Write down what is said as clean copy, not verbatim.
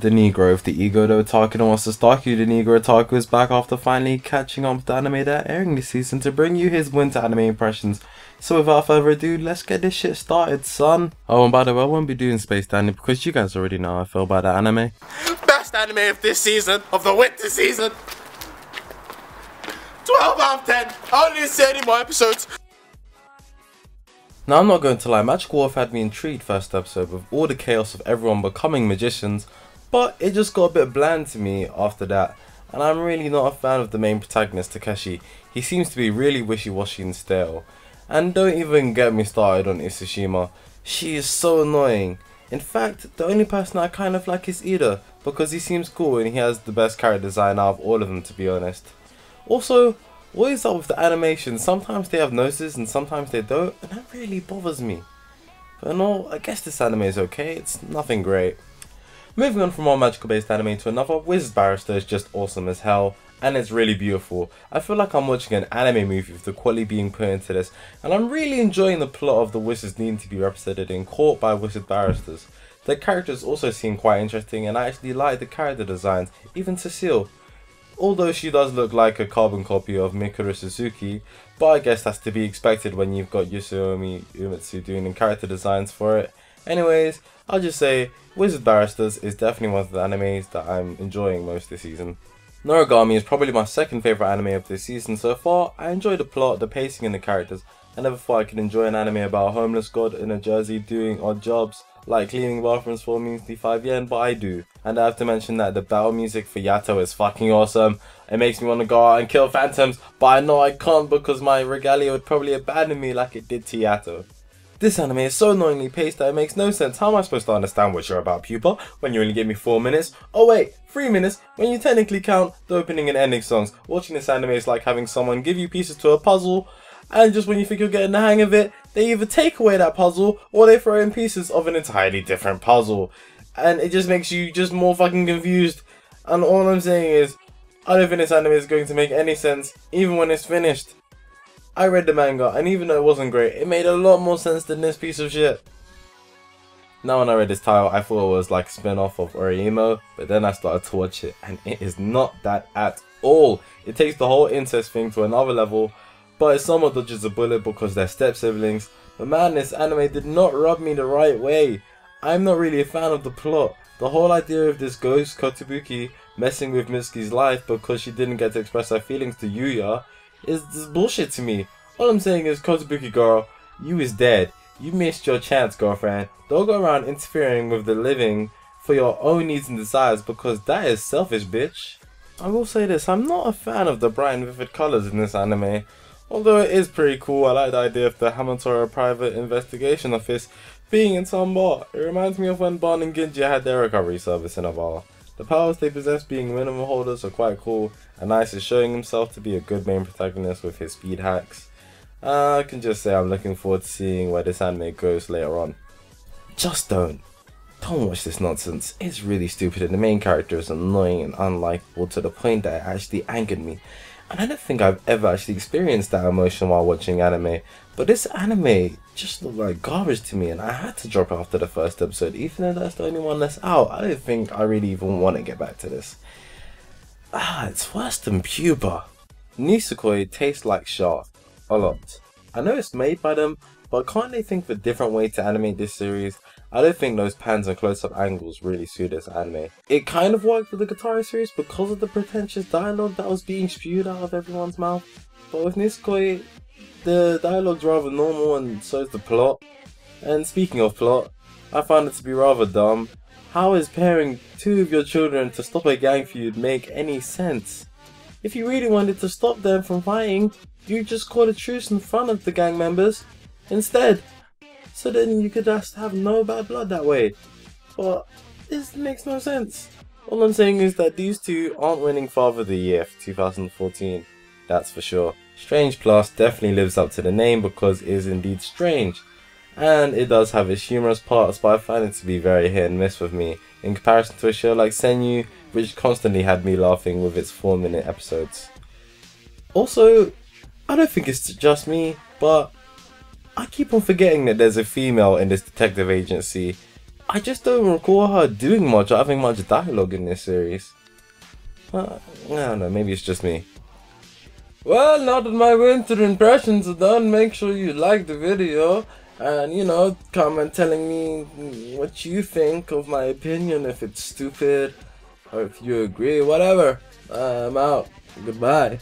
The Negro of the ego the otaku and wants to stalk you. The Negro otaku is back after finally catching up with the anime that are airing this season to bring you his winter anime impressions. So without further ado, let's get this shit started, son. Oh, and by the way, I won't be doing Space Dandy because you guys already know how I feel about that anime. Best anime of this season, of the winter season. 12 out of 10. I don't need to say any more episodes. Now I'm not going to lie, Magical Wolf had me intrigued first episode with all the chaos of everyone becoming magicians, but it just got a bit bland to me after that, and I'm really not a fan of the main protagonist Takeshi. He seems to be really wishy-washy and stale. And don't even get me started on Isushima. She is so annoying. In fact, the only person I kind of like is Ida, because he seems cool and he has the best character design out of all of them, to be honest. Also, what is up with the animation? Sometimes they have noses and sometimes they don't, and that really bothers me. But no, I guess this anime is okay, it's nothing great. Moving on from one magical based anime to another, Wiz Barristers is just awesome as hell, and it's really beautiful. I feel like I'm watching an anime movie with the quality being put into this, and I'm really enjoying the plot of the wizards needing to be represented in court by wizard barristers. The characters also seem quite interesting, and I actually like the character designs, even Cecile. Although she does look like a carbon copy of Mikuru Suzuki, but I guess that's to be expected when you've got Yusuomi Umetsu doing the character designs for it. Anyways, I'll just say Wiz Barristers is definitely one of the animes that I'm enjoying most this season. Noragami is probably my second favourite anime of this season so far. I enjoy the plot, the pacing and the characters. I never thought I could enjoy an anime about a homeless god in a jersey doing odd jobs like cleaning bathrooms for measly 5 yen, but I do. And I have to mention that the battle music for Yato is fucking awesome. It makes me want to go out and kill phantoms, but I know I can't because my regalia would probably abandon me like it did to Yato. This anime is so annoyingly paced that it makes no sense. How am I supposed to understand what you're about, Pupa, when you only give me 4 minutes? Oh wait, 3 minutes, when you technically count the opening and ending songs. Watching this anime is like having someone give you pieces to a puzzle, and just when you think you're getting the hang of it, they either take away that puzzle, or they throw in pieces of an entirely different puzzle. And it just makes you just more fucking confused. And all I'm saying is, I don't think this anime is going to make any sense, even when it's finished. I read the manga, and even though it wasn't great, it made a lot more sense than this piece of shit. Now when I read this title, I thought it was like a spin-off of Oreimo, but then I started to watch it, and it is not that at all. It takes the whole incest thing to another level, but it somewhat dodges a bullet because they're step-siblings. But man, this anime did not rub me the right way. I'm not really a fan of the plot. The whole idea of this ghost, Kotobuki, messing with Mitsuki's life because she didn't get to express her feelings to Yuya is this bullshit to me. All I'm saying is, Kotobuki girl, you is dead. You missed your chance, girlfriend. Don't go around interfering with the living for your own needs and desires because that is selfish, bitch. I will say this, I'm not a fan of the bright and vivid colours in this anime. Although it is pretty cool, I like the idea of the Hamatora private investigation office being in some bar. It reminds me of when Ban and Ginja had their recovery service in a bar. The powers they possess being minimum holders are quite cool, and Ice is showing himself to be a good main protagonist with his speed hacks. I can just say I'm looking forward to seeing where this anime goes later on. Just don't watch this nonsense. It's really stupid and the main character is annoying and unlikable to the point that it actually angered me. And I don't think I've ever actually experienced that emotion while watching anime, but this anime just looked like garbage to me and I had to drop it after the first episode, even though that's the only one that's out. I don't think I really even want to get back to this. It's worse than Pupa. Nisekoi tastes like Shaft. A lot. I know it's made by them, but can't they think of a different way to animate this series? I don't think those pans and close-up angles really suit this anime. It kind of worked with the Guitar series because of the pretentious dialogue that was being spewed out of everyone's mouth. But with Nisekoi, the dialogue's rather normal and so is the plot. And speaking of plot, I found it to be rather dumb. How is pairing 2 of your children to stop a gang feud make any sense? If you really wanted to stop them from fighting, you just call a truce in front of the gang members instead. So then you could just have no bad blood that way. But this makes no sense. All I'm saying is that these two aren't winning Father of the Year for 2014. That's for sure. Strange Plus definitely lives up to the name because it is indeed strange. And it does have its humorous parts, but I find it to be very hit and miss with me in comparison to a show like Senyu, which constantly had me laughing with its 4-minute episodes. Also, I don't think it's just me, but I keep on forgetting that there's a female in this detective agency. I just don't recall her doing much or having much dialogue in this series. I don't know, maybe it's just me. Well, now that my winter impressions are done, make sure you like the video and, you know, comment telling me what you think of my opinion, if it's stupid or if you agree, whatever. I'm out. Goodbye.